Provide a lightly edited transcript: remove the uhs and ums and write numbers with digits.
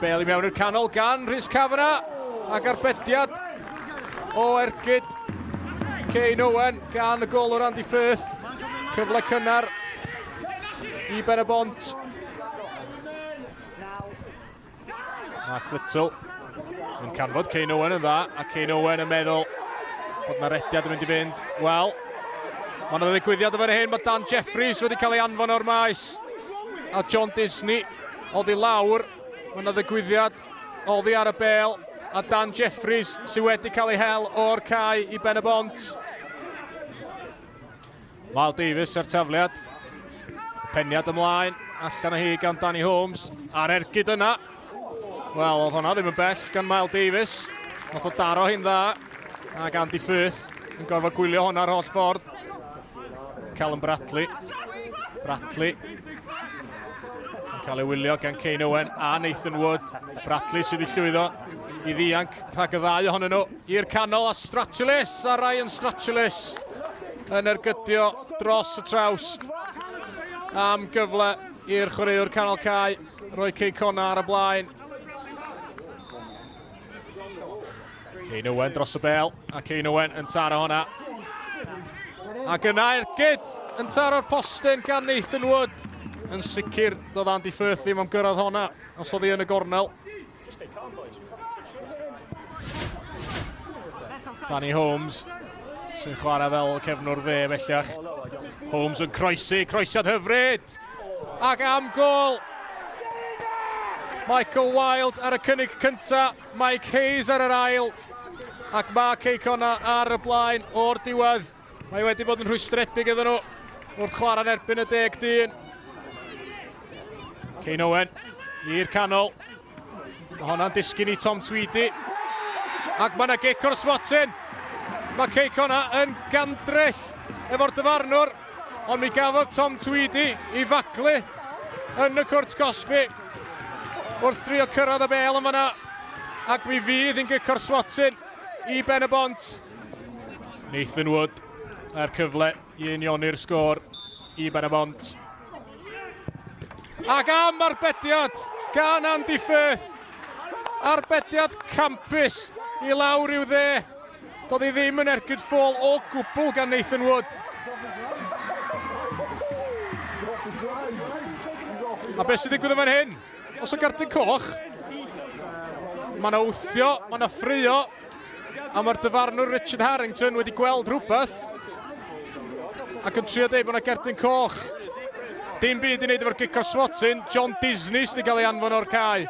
Bel I mewn i'r canol gan Cei Connah. Ac arbediad o ergyd Cei Connah gan y golwr Andy Firth. Cyfle cynnar I Pen-y-bont. Mark Little yn canfod Cei Connah yn dda, a Cei Connah yn meddwl bod na rediad yn mynd I fynd. Wel, mae yna ddigwyddiad o fan hyn, mae Dan Jeffries wedi cael ei anfon o'r maes. A John Disney oddi lawr, mae yna ddigwyddiad oddi ar y bel, a Dan Jeffries sydd wedi cael ei hel o'r cae I Pen-y-bont. Miles Davies ar tafliad. Peniad ymlaen, allan o hi gan Danny Holmes, a'r ergyd yna. Wel, oedd hwnna ddim yn bell gan Miles Davies. Nath o daro hi'n dda, ac Andy Firth yn gorfod gwylio hwnna ar holl ffordd. Callum Bradley. Bradley. Yn cael ei wylio gan Cei Connah a Nathan Wood. Bradley sydd I llwyddo I ddianc rhag y ddau ohonyn nhw i'r canol, a Stratulis, a Ryan Stratulis yn ergydio dros y trawst am gyfle i'r chwaraewr canol cae, roi Cei Connah ar y blaen. Cei Connah dros y bel, a Cei Connah yn taro hwnna. Ac yna ergyd yn taro'r postyn gan Nathan Wood. Yn sicr, doedd Andy Firth ddim am gyrraedd hwnna, os oedd hi yn y gornel. Danny Holmes sy'n chwarae fel cefnwr fe bellach. Holmes yn croesiad hyfryd. Ac am gol. Michael Wilde ar y cynnig cynta, Mike Hayes ar yr ail. Ac mae Cei Connah ar y blaen o'r diwedd. Mae wedi bod yn rhwystredig iddyn nhw wrth chwarae'n erbyn y 10 dyn. Cei Connah i'r canol. Mae hwnna'n disgyn I Tom Tweedy. Ac mae yna gicwr spotyn. Mae Cei Connah yn gandryll efo'r dyfarnwr. Ond mi gafodd Tom Tweedy I faclu yn y cwrt Cosby wrth drio cyrraedd y bel yn fan'na. Ac mi fydd hi'n gicwr spotyn I Pen-y-bont. Nathan Wood a'r cyfle I unioni'r sgôr I Pen-y-bont. Ac am arbediad gan Andy Firth. Arbediad campus I lawr i'w dde. Doedd hi ddim yn ergyd ffôl o gwbl gan Nathan Wood. A beth sydd digwydd yn fan hyn? Os o gardyn coch, mae yna wthio, mae yna ffrio, a mae'r dyfarnwr Richard Harrington wedi gweld rhywbeth ac yn trio dweud bod yna gardyn coch. Dim byd I wneud efo'r gicwr swatyn, John Disney sydd wedi cael ei anfon o'r cae.